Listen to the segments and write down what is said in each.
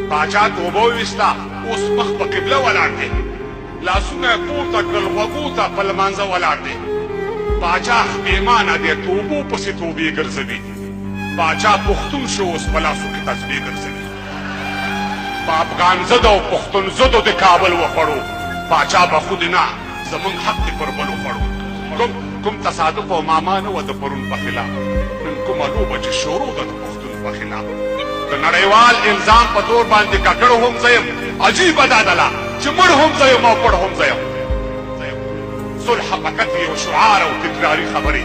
پاچا توبه وویسته اوس مخ په قبله ولاړ دی لاسونه یې پورته کړل غوږو ته په لمانځه ولاړ دی پاچا پښیمانه دی توبو پسې توبې ګرځوي پاچا پښتون شو اوس په لاسو کې تسبیح ګرځوي په افغان ضدو او پښتون ضدو د کابل وخوړو پاچا به خود نه زموږ حق دې پر بل وخوړو کوم تصادف او معما نه وه د پرون په خلاف نن کومه لوبه چې شروع ده د پښتون په خلاف د نړیوال الزام په دور باندې ککړ هم زه یم عجیبه دا دله چې مړ هم زه یم او پړ هم زه یم صلح فقط یو شعار او تکراري خبرې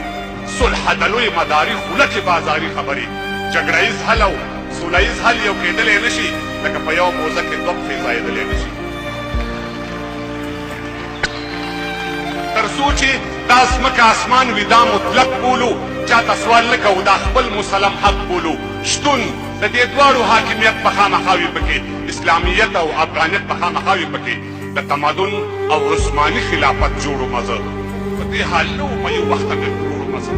صلح د لوی مداري خولکې بازاري خبرې جګړه ییز حل او سوله ییز حل یو کېدلی نه شي لکه په یو موزه کې دوه پښې ځایېدلی نه شي تر څو چې دا ځمکه اسمان وي دا مطلق بولو چاته سوال نه کوو دا خپل مسلم حق بولو شتون د دې دواړو حاکمیت په خامخا وي پکې اسلامیت او افغانیت په خامخا وي پکې د تمدن او عثماني خلافت جوړو مزه په دې حال نه وو په یو وخته مې جوړو مزه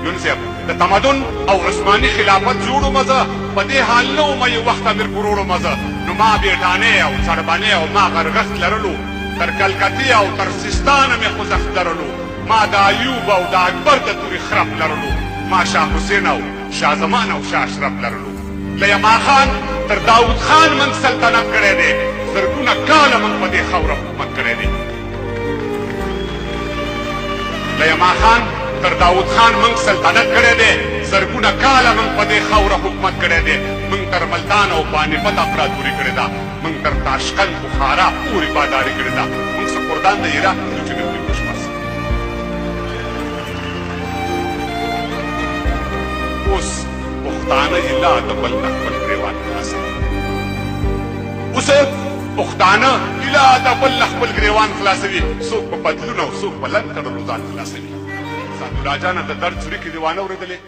یون صاحب د تمدن او عثماني خلافت جوړو مزه په دې حال نه وو یو وخته مې کروڑو مزه نو ما بیټانې او چړبانې او ما غرغښت لرلو تر کلکتې او تر سیستانه مې خوځښت لرلو ما د ایوب او د اکبر د تورې خرپ لرلو ما شاه حسین او شاه زمان او شاه اشرف لرلو له یما خان تر داود خان من سلطنت کړی دی زرګونه کاله من په دې خاوره حکومت کړی دی له یما خان تر داود خان من سلطنت کړی دی زرګونه کاله من په دې خاوره حکومت کړی دی من تر ملتان او پانیپت امپراتوري کړې ده من تر تاشقند بخارا پورې باداري کړې ده من سپردان د عراق د جنوبي بشمس اوس پښتانه یې لا د بل نه خپل ګریوان خلاصوي اوس پښتانه یې لا د بل نه خپل ګریوان خلاصوي څوک په پتلونه او څوک په لنډ تړلو ځان خلاصوي سعدالله جانه د درد څړیکې دې وانه اورېدلې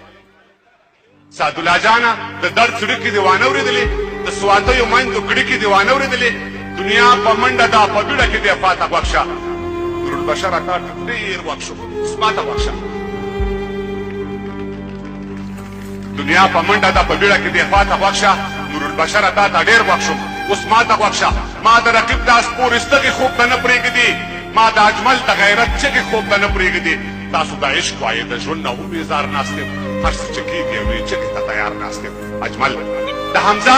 سعدالله جانه د درد څړیکې دې وانه اورېدلې د سواتیو میندو کړیکې دې وانه اورېدلې دنیا په منډه ده په بیړه کې دې فاتح بخشه نورالبشر اکا ډېر وخت شو اوس ماته بخشه دنیا په منډه ده په بیړه کې دې فاتح بخشه نورالبشر اکا ته ډېر وخت شو اوس ماته بخشه ما د رقیب د اسپورستغې خوب ته نه پرېږدي ما د اجمل د غیرت چغې خوب ته نه پرېږدي تاسو د عشق وایې د ژوند نه هم بیزار ناست یم هر څه چې کېږي او چغې ته تیار ناست یم اجمل د حمزه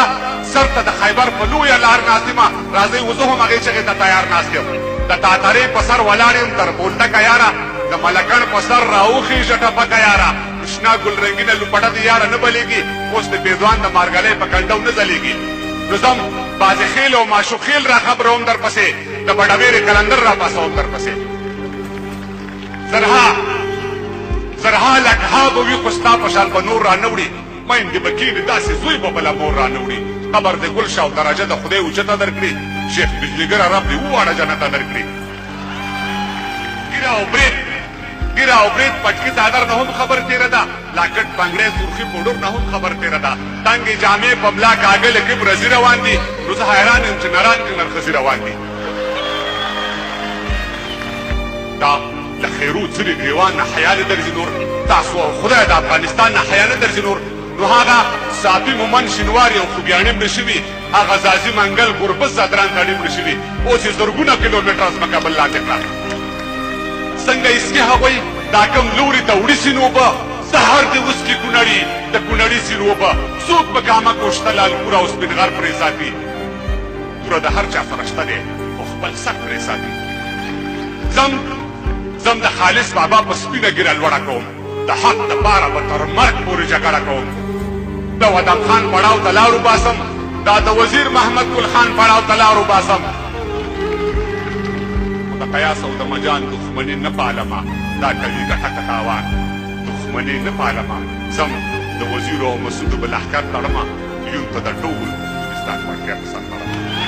سر ته د خیبر په لویه لار ناست یمه راځئ اوس هم هغې چغې ته تیار ناست یم د تاترې په سر ولاړ یم تر بولدکه یاره د ملکڼ په سر راوخېږه ټپکه یاره شنه ګل رنګینه لوپټه د یاره نه بلیږي اوس د پیزوان د مارګلۍ په کنډو نه ځلیږي نو زم بازې خیل او ماشو خیل را خبروم در پسې د بډوېرې کلندر را پاسوم در پسې زرها لکها به وي خو ستا په شان به نور را نه وړي میندې به کښېني داسې زوی به بله مور را نه وړي قبر د ګل شه او درجه د خدای اوچته در کړي شیخ بجلیګره رب دې وواړه جنته در کړي ګیره او برید پټکي څادر نه هم خبر تېره ده لاکټ پنګړی سرخي پوډر نه هم خبر تېره ده تنګې جامې په ملا کاږلې کې برزي روان دي نو زه حیران یم چې نران کې نرخزي روان دي دا له خیرو څلي ګریوان نه حیا نه درځي نور تاسو او خدای د افغانستان نه حیا نه درځي نور نو هغه صافي مومن شینواري او خوږیاڼي مړه شوي هغه زازي منګل ګربز زدران تاړي مړه شوي اوس یې زرګونه کیلومتره ځمکه بل لاندې کړه څنګه اسکي هغوی دا کوم لوري ته وړي سین اوبه سهار دې وسکي کونړي د کونړي سین اوبه څوک په کامه کوشته لالپوره او سپین غر پرې ساتي توره د هر چا سره شته دی خو خپل سر پرې ساتي زم د خالص بابا په سپینه ګیره لوړه کوم د حق دپاره به تر مرګ پورې جګړه کوم د ودم خان پړاو ته لار وباسم دا د وزیر محمد ګل خان پړاو ته لار وباسم د قیاس او د مجان دښمني نه پالمه دا کوي ګټه که تاوان دښمني نه پالمه زم د وزیرو او مسعودو به لښکر تړمه یون ته د ټول هندوستان وړتیا په سر تړمه